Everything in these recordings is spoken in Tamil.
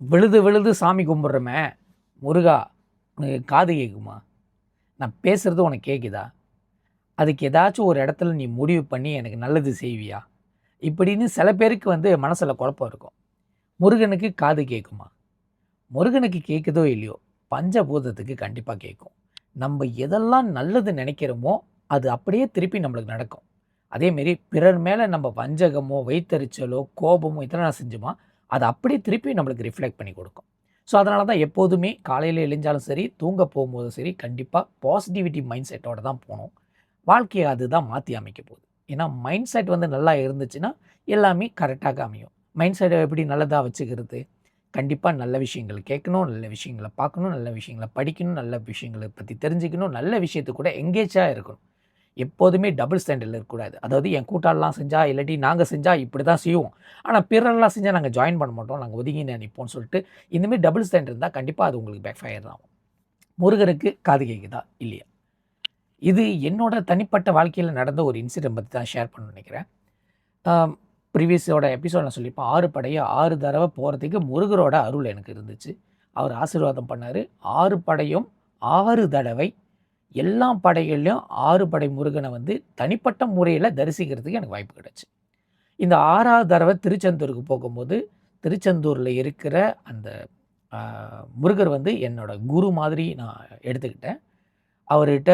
விழுது விழுது சாமி கும்பிட்றோமே, முருகா உனக்கு காது கேட்குமா? நான் பேசுகிறது உனக்கு கேட்குதா? அதுக்கு ஏதாச்சும் ஒரு இடத்துல நீ முடிவு பண்ணி எனக்கு நல்லது செய்வியா? இப்படின்னு சில பேருக்கு மனசில் குழப்பம் இருக்கும். முருகனுக்கு காது கேட்குமா? முருகனுக்கு கேட்குதோ இல்லையோ, பஞ்சபூதத்துக்கு கண்டிப்பாக கேட்கும். நம்ம எதெல்லாம் நல்லது நினைக்கிறோமோ அது அப்படியே திருப்பி நம்மளுக்கு நடக்கும். அதேமாரி பிறர் மேலே நம்ம வஞ்சகமோ, வைத்தறிச்சலோ, கோபமோ இதெல்லாம் செஞ்சோமா அது அப்படியே திருப்பி நம்மளுக்கு ரிஃப்ளெக்ட் பண்ணி கொடுக்கும். ஸோ அதனால தான் எப்போதுமே காலையில் எழுந்தாலும் சரி, தூங்க போகும்போதும் சரி, கண்டிப்பாக பாசிட்டிவிட்டி மைண்ட் செட்டோட தான் போகணும். வாழ்க்கையை அதுதான் மாற்றி அமைக்க போகுது. ஏன்னா மைண்ட் செட் நல்லா இருந்துச்சுன்னா எல்லாமே கரெக்டாக அமையும். மைண்ட் செட்டை எப்படி நல்லதாக வச்சுக்கிறது? கண்டிப்பாக நல்ல விஷயங்கள் கேட்கணும், நல்ல விஷயங்களை பார்க்கணும், நல்ல விஷயங்களை படிக்கணும், நல்ல விஷயங்களை பற்றி தெரிஞ்சுக்கணும், நல்ல விஷயத்து கூட எங்கேஜாக இருக்கணும். எப்போதுமே டபுள் ஸ்டாண்டர்டில் இருக்கக்கூடாது. அதாவது என் கூட்டாளெலாம் செஞ்சா, இல்லாட்டி நாங்கள் செஞ்சால் இப்படி தான் செய்வோம். ஆனால் பிறர்லாம் செஞ்சால் நாங்கள் ஜாயின் பண்ண மாட்டோம், நாங்கள் ஒதுங்கி நிற்போம்னு சொல்லிட்டு இந்தமாரி டபுள் ஸ்டாண்டர்ட் இருந்தால் கண்டிப்பாக அது உங்களுக்கு பேக் ஃபயர் தான் ஆகும். முருகருக்கு காது கேட்குதா இல்லையா? இது என்னோட தனிப்பட்ட வாழ்க்கையில் நடந்த ஒரு இன்சிடென்ட் பற்றி தான் ஷேர் பண்ண நினைக்கிறேன். ப்ரீவியஸோட எபிசோட் நான் சொல்லியிருப்பேன். 6 படையை 6 தடவை போகிறதுக்கு முருகரோட அருள் எனக்கு இருந்துச்சு. அவர் ஆசீர்வாதம் பண்ணார். 6 படையும் 6 தடவை எல்லா படைகள்லையும் 6 படை முருகனை தனிப்பட்ட முறையில் தரிசிக்கிறதுக்கு எனக்கு வாய்ப்பு கிடச்சி. இந்த 6வது தடவை திருச்செந்தூருக்கு போகும்போது திருச்செந்தூரில் இருக்கிற அந்த முருகர் என்னோட குரு மாதிரி நான் எடுத்துக்கிட்டேன். அவர்கிட்ட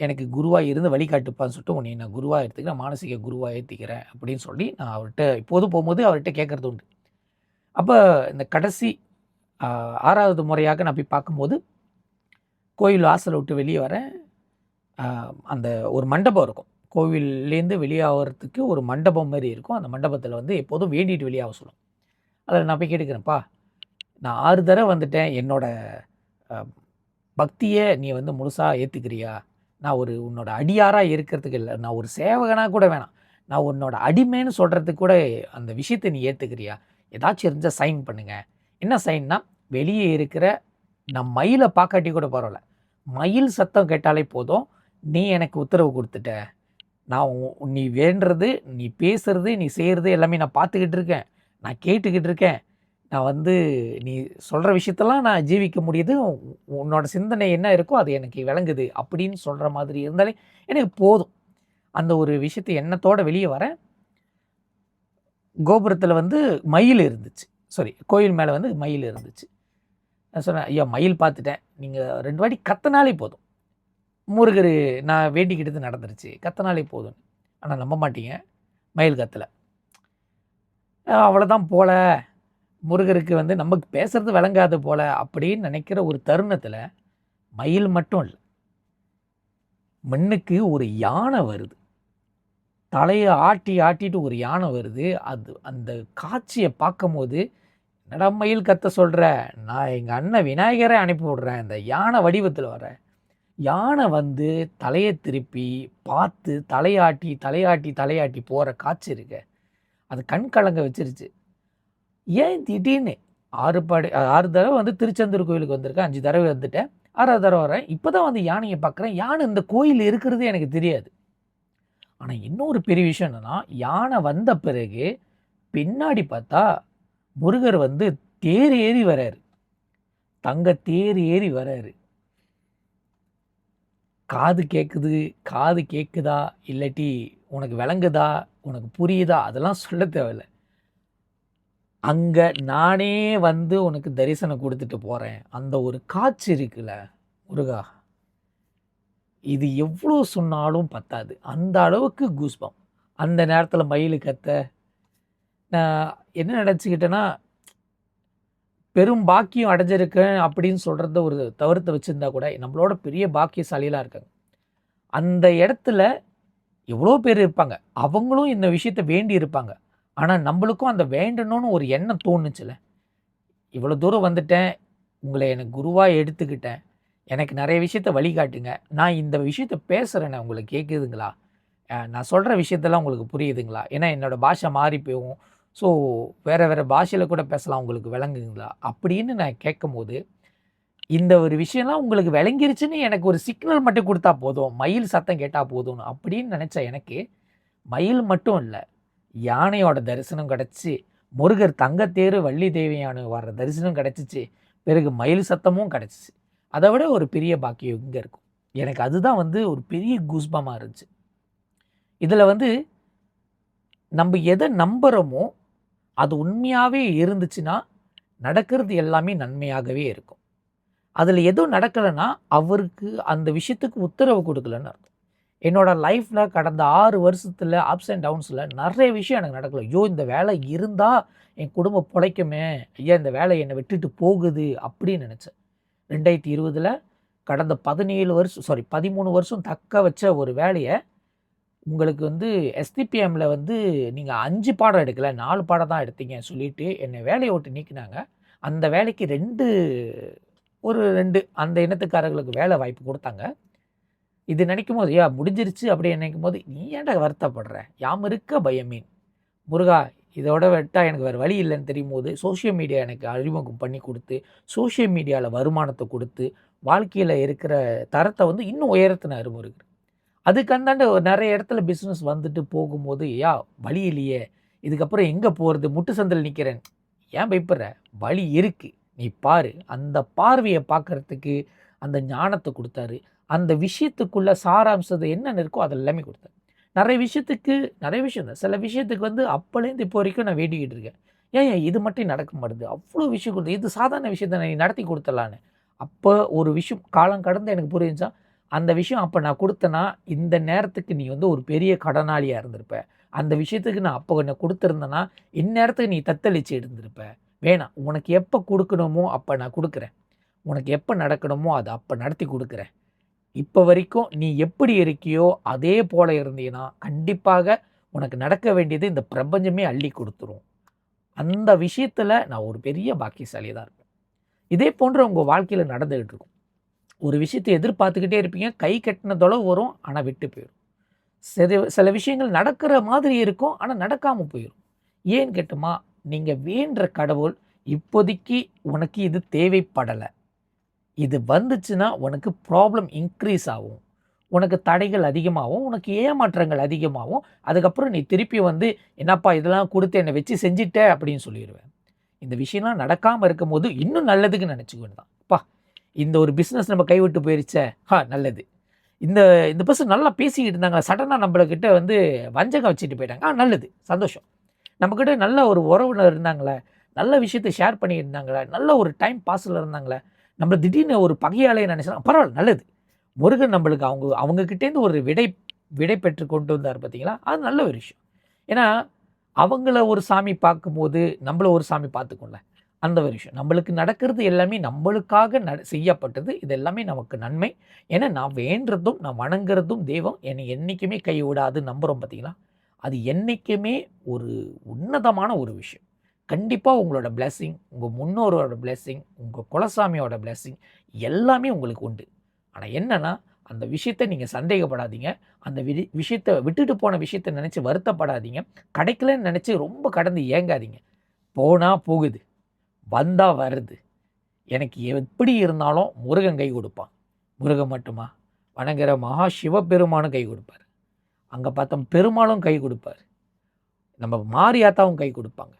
எனக்கு குருவாக இருந்து வழிகாட்டுப்பான்னு சொல்லிட்டு உன்னை நான் குருவாக எடுத்துக்கிறேன், மானசீக குருவாக ஏற்றிக்கிறேன் அப்படின்னு சொல்லி நான் அவர்கிட்ட இப்போதும் போகும்போது அவர்கிட்ட கேட்குறது உண்டு. அப்போ இந்த கடைசி 6வது முறையாக நான் போய் பார்க்கும்போது கோயில் வாசலை விட்டு வெளியே வரேன். அந்த ஒரு மண்டபம் இருக்கும். கோவில்லேருந்து வெளியாகிறதுக்கு ஒரு மண்டபம் மாதிரி இருக்கும். அந்த மண்டபத்தில் எப்போதும் வேண்டிட்டு வெளியாக சொல்லும். அதில் நான் போய் கேட்டுக்கிறேன்ப்பா, நான் 6 தடவை வந்துட்டேன், என்னோட பக்தியை நீ முழுசாக ஏற்றுக்கிறியா? நான் ஒரு உன்னோட அடியாராக இருக்கிறதுக்கு இல்லை, நான் ஒரு சேவகனாக கூட வேணாம், நான் உன்னோட அடிமைன்னு சொல்கிறதுக்கு கூட அந்த விஷயத்தை நீ ஏற்றுக்கிறியா? ஏதாச்சும் இருந்தால் சைன் பண்ணுங்க. என்ன சைன்னா, வெளியே இருக்கிற நான் மயிலை பார்க்காட்டி கூட பரவாயில்ல, மயில் சத்தம் கேட்டாலே போதும், நீ எனக்கு உத்தரவு கொடுத்துட்ட, நான் நீ வேண்டுறது, நீ பேசுறது, நீ செய்கிறது எல்லாமே நான் பார்த்துக்கிட்டு இருக்கேன், நான் கேட்டுக்கிட்டு இருக்கேன், நான் நீ சொல்கிற விஷயத்தெல்லாம் நான் ஜீவிக்க முடியுது, உன்னோட சிந்தனை என்ன இருக்கோ அது எனக்கு விளங்குது அப்படின்னு சொல்கிற மாதிரி இருந்தாலே எனக்கு போதும். அந்த ஒரு விஷயத்தை எண்ணத்தோடு வெளியே வரேன். கோபுரத்தில் மயில் இருந்துச்சு, கோயில் மேலே மயில் இருந்துச்சு. நான் சொன்னேன், ஐயா மயில் பார்த்துட்டேன், நீங்கள் 2 வாட்டி கத்தினாலே போதும், முருகர் நான் வேண்டிக்கிட்டது நடந்துருச்சு, கத்தினாலே போதும். ஆனால் நம்ப மாட்டீங்க, மயில் கத்தலை. அவ்வளோதான் போல, முருகருக்கு நமக்கு பேசுறது விளங்காது போல அப்படின்னு நினைக்கிற ஒரு தருணத்தில் மயில் மட்டும் இல்லை, மண்ணுக்கு ஒரு யானை வருது, தலையை ஆட்டி ஆட்டிட்டு ஒரு யானை வருது. அது அந்த காட்சியை பார்க்கும் போது, என்னடா மயில் கத்த சொல்கிற, நான் எங்கள் அண்ணன் விநாயகரை அனுப்பி விடுறேன், இந்த யானை வடிவத்தில் வர யானை தலையை திருப்பி பார்த்து தலையாட்டி தலையாட்டி தலையாட்டி போகிற காட்சி இருக்கு, அது கண் கலங்க வச்சிருச்சு. ஏன் திடீர்னு 6 தடவை திருச்செந்தூர் கோயிலுக்கு வந்திருக்கேன், 5 தடவை வந்துட்டேன், 6வது தடவை வரேன், இப்போ தான் யானையை பார்க்குறேன், யானை இந்த கோயில் இருக்கிறது எனக்கு தெரியாது. ஆனால் இன்னொரு பெரிய விஷயம் என்னென்னா, யானை வந்த பிறகு பின்னாடி பார்த்தா முருகர் தேர் ஏறி வராரு, தங்க தேர் ஏறி வராரு. காது கேட்குது, காது கேட்குதா இல்லாட்டி உனக்கு விளங்குதா, உனக்கு புரியுதா, அதெல்லாம் சொல்ல தேவையில்லை, அங்கே நானே உனக்கு தரிசனம் கொடுத்துட்டு போகிறேன். அந்த ஒரு காட்சி இருக்குல்ல முருகா, இது எவ்வளோ சொன்னாலும் பத்தாது, அந்த அளவுக்கு கூஸ்பம். அந்த நேரத்தில் மயில் கத்த நான் என்ன நினச்சிக்கிட்டேன்னா, பெரும் பாக்கியம் அடைஞ்சிருக்கேன் அப்படின்னு சொல்கிறத ஒரு தவிர்த்து வச்சுருந்தா கூட நம்மளோட பெரிய பாக்கியசாலியெலாம் இருக்காங்க. அந்த இடத்துல எவ்வளோ பேர் இருப்பாங்க, அவங்களும் இந்த விஷயத்தை வேண்டி இருப்பாங்க. ஆனால் நம்மளுக்கும் அந்த வேண்டணும்னு ஒரு எண்ணம் தோணுச்சுல, இவ்வளோ தூரம் வந்துட்டேன், உங்களை எனக்கு குருவாக எடுத்துக்கிட்டேன், எனக்கு நிறைய விஷயத்த வழிகாட்டுங்க, நான் இந்த விஷயத்த பேசுகிறேன்னு உங்களுக்கு கேட்குதுங்களா, நான் சொல்கிற விஷயத்தெல்லாம் உங்களுக்கு புரியுதுங்களா, ஏன்னா என்னோடய பாஷை மாறி போகும், ஸோ வேறு வேறு பாஷையில் கூட பேசலாம், உங்களுக்கு விளங்குங்களா அப்படின்னு நான் கேட்கும்போது, இந்த ஒரு விஷயம்லாம் உங்களுக்கு விளங்கிருச்சுன்னு எனக்கு ஒரு சிக்னல் மட்டும் கொடுத்தா போதும், மயில் சத்தம் கேட்டால் போதும்னு அப்படின்னு நினச்ச எனக்கு, மயில் மட்டும் இல்லை, யானையோட தரிசனம் கிடச்சி முருகர் தங்கத்தேரு வள்ளி தேவியான வர்ற தரிசனம் கிடச்சிச்சு. பிறகு மயில் சத்தமும் கிடச்சிச்சு. அதை விட ஒரு பெரிய பாக்கியம் இங்கே இருக்கும். எனக்கு அதுதான் வந்து ஒரு பெரிய கூஸ்பமாக இருந்துச்சு. இதில் வந்து நம்ம எதை நம்புகிறோமோ அது உண்மையாகவே இருந்துச்சுன்னா நடக்கிறது எல்லாமே நன்மையாகவே இருக்கும். அதில் எதுவும் நடக்கலைன்னா அவருக்கு அந்த விஷயத்துக்கு உத்தரவு கொடுக்கலன்னு அர்த்தம். என்னோடய லைஃப்பில் கடந்த 6 வருஷத்தில் அப்ஸ் அண்ட் டவுன்ஸில் நிறைய விஷயம் எனக்கு நடக்கல. ஐயோ, இந்த வேலை இருந்தால் என் குடும்பம் பிழைக்குமே, ஐயா இந்த வேலை என்னை விட்டுட்டு போகுது அப்படின்னு நினச்சேன். 2020 கடந்த 13 வருஷம் தக்க வச்ச ஒரு வேலையை உங்களுக்கு வந்து எஸ்டிபிஎம்மில் வந்து நீங்கள் 5 பாடம் எடுக்கலை, 4 பாடம் தான் எடுத்தீங்கன்னு சொல்லிட்டு என்னை வேலையை விட்டு நீக்கினாங்க. அந்த வேலைக்கு 2 அந்த இனத்துக்காரர்களுக்கு வேலை வாய்ப்பு கொடுத்தாங்க. இது நினைக்கும் போது முடிஞ்சிருச்சு அப்படின்னு நினைக்கும் போது, நீ ஏன்டா வருத்தப்படுற, யாம் இருக்க பயமீன் முருகா, இதோட விட்டால் எனக்கு வேறு வழி இல்லைன்னு தெரியும் போது சோஷியல் மீடியா எனக்கு அறிமுகம் பண்ணி கொடுத்து, சோஷியல் மீடியாவில் வருமானத்தை கொடுத்து, வாழ்க்கையில் இருக்கிற தரத்தை வந்து இன்னும் உயரத்தினார் முருகர். அதுக்கு அந்தாண்ட நிறைய இடத்துல பிஸ்னஸ் வந்துட்டு போகும்போது, வழி இல்லையே, இதுக்கப்புறம் எங்கே போகிறது, முட்டு சந்தில் நிற்கிறேன், ஏன் பயப்படுற, வழி இருக்குது, நீ பாரு. அந்த பார்வையை பார்க்குறதுக்கு அந்த ஞானத்தை கொடுத்தாரு. அந்த விஷயத்துக்குள்ள சாராம்சத்தை என்னென்ன இருக்கோ அது எல்லாமே கொடுத்தாரு. நிறைய விஷயம் தான். சில விஷயத்துக்கு வந்து அப்போலேருந்து இப்போ வரைக்கும் நான் வேண்டிக்கிட்டு இருக்கேன். ஏன் இது மட்டும் நடக்க மாட்டுது, அவ்வளோ விஷயம் கொடுத்து, இது சாதாரண விஷயத்தை நீ நடத்தி கொடுத்துடலான்னு. அப்போ ஒரு விஷயம் காலம் கடந்து எனக்கு புரிஞ்சா, அந்த விஷயம் அப்போ நான் கொடுத்தேன்னா இந்த நேரத்துக்கு நீ வந்து ஒரு பெரிய கடனாளியாக இருந்திருப்ப. அந்த விஷயத்துக்கு நான் அப்போ என்ன கொடுத்துருந்தேன்னா இந்நேரத்துக்கு நீ தத்தளிச்சு இருந்திருப்ப. வேணாம், உனக்கு எப்போ கொடுக்கணுமோ அப்போ நான் கொடுக்குறேன், உனக்கு எப்போ நடக்கணுமோ அதை அப்போ நடத்தி கொடுக்குறேன். இப்போ வரைக்கும் நீ எப்படி இருக்கியோ அதே போல் இருந்தீங்கன்னா கண்டிப்பாக உனக்கு நடக்க வேண்டியது இந்த பிரபஞ்சமே அள்ளி கொடுத்துரும். அந்த விஷயத்தில் நான் ஒரு பெரிய பாக்கியசாலியாக தான் இருப்பேன். இதே போன்ற உங்கள் வாழ்க்கையில் நடந்துகிட்டு இருக்கும். ஒரு விஷயத்தை எதிர்பார்த்துக்கிட்டே இருப்பீங்க, கை கட்டினதளவு வரும், ஆனால் விட்டு போயிடும். சில விஷயங்கள் நடக்கிற மாதிரி இருக்கும், ஆனால் நடக்காமல் போயிடும். ஏன்னு கேட்டுமா, நீங்கள் வேண்டுற கடவுள் இப்போதைக்கு உனக்கு இது தேவைப்படலை, இது வந்துச்சுன்னா உனக்கு ப்ராப்ளம் இன்க்ரீஸ் ஆகும், உனக்கு தடைகள் அதிகமாகும், உனக்கு ஏமாற்றங்கள் அதிகமாகும். அதுக்கப்புறம் நீ திருப்பி வந்து என்னப்பா இதெல்லாம் கொடுத்து என்னை வச்சு செஞ்சிட்ட அப்படின்னு சொல்லிடுவேன். இந்த விஷயம்லாம் நடக்காமல் இருக்கும் போது இன்னும் நல்லதுக்கு நினச்சிக்கொண்டு தான், அப்பா இந்த ஒரு பிஸ்னஸ் நம்ம கைவிட்டு போயிடுச்சே, நல்லது. இந்த இந்த பர்சன் நல்லா பேசிக்கிட்டு இருந்தாங்க, சடனாக நம்மளக்கிட்ட வந்து வஞ்சகம் வச்சுட்டு போயிட்டாங்க, நல்லது, சந்தோஷம். நம்மக்கிட்ட நல்ல ஒரு உறவுனர் இருந்தாங்களே, நல்ல விஷயத்தை ஷேர் பண்ணிட்டு இருந்தாங்களே, நல்ல ஒரு டைம் பாஸில் இருந்தாங்களே, நம்ம திடீர்னு ஒரு பகையாளையை நினச்சா பரவாயில்ல, நல்லது. முருகன் நம்மளுக்கு அவங்கக்கிட்டேருந்து ஒரு விடை பெற்று கொண்டு வந்தார் பார்த்தீங்களா, அது நல்ல ஒரு விஷயம். ஏன்னா அவங்கள ஒரு சாமி பார்க்கும்போது நம்மள ஒரு சாமி பார்த்துக்கோங்கள, அந்த ஒரு விஷயம். நம்மளுக்கு நடக்கிறது எல்லாமே நம்மளுக்காக செய்யப்பட்டது. இது எல்லாமே நமக்கு நன்மை. ஏன்னா நான் வேண்டுறதும் நான் வணங்குறதும் தெய்வம் என்னை என்றைக்குமே கைவிடாது நம்புகிறோம் பார்த்தீங்களா, அது என்றைக்குமே ஒரு உன்னதமான ஒரு விஷயம். கண்டிப்பாக உங்களோட பிளெஸ்ஸிங், உங்கள் முன்னோரோட பிளெஸ்ஸிங், உங்கள் குலசாமியோட பிளெஸ்ஸிங் எல்லாமே உங்களுக்கு உண்டு. ஆனால் என்னென்னா அந்த விஷயத்தை நீங்கள் சந்தேகப்படாதீங்க, அந்த விஷயத்தை விட்டுட்டு போன விஷயத்தை நினச்சி வருத்தப்படாதீங்க, கிடைக்கலன்னு நினச்சி ரொம்ப கடந்து ஏங்காதீங்க. போனால் போகுது, வந்தால் வருது. எனக்கு எப்படி இருந்தாலும் முருகன் கை கொடுப்பான். முருகன் மட்டுமா, வணங்குற மகா சிவபெருமானும் கை கொடுப்பார், அங்கே பார்த்தோம் பெருமாளும் கை கொடுப்பார், நம்ம மாரியாத்தாவும் கை கொடுப்பாங்க,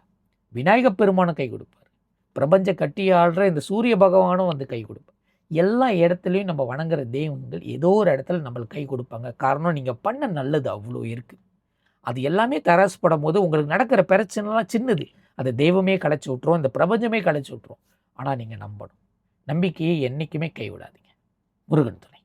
விநாயகப் பெருமானும் கை கொடுப்பார், பிரபஞ்ச கட்டி ஆள்ற இந்த சூரிய பகவானும் வந்து கை கொடுப்பார். எல்லா இடத்துலையும் நம்ம வணங்குற தெய்வங்கள் ஏதோ ஒரு இடத்துல நம்மளுக்கு கை கொடுப்பாங்க. காரணம் நீங்கள் பண்ண நல்லது அவ்வளோ இருக்குது. அது எல்லாமே தராசு படும் போது உங்களுக்கு நடக்கிற பிரச்சனைலாம் சின்னது, அது தெய்வமே கலைச்சி விட்ரும், இந்த பிரபஞ்சமே கலைச்சி விட்ரும். ஆனால் நீங்கள் நம்பணும். நம்பிக்கையை என்றைக்குமே கைவிடாதீங்க. முருகன் துணை.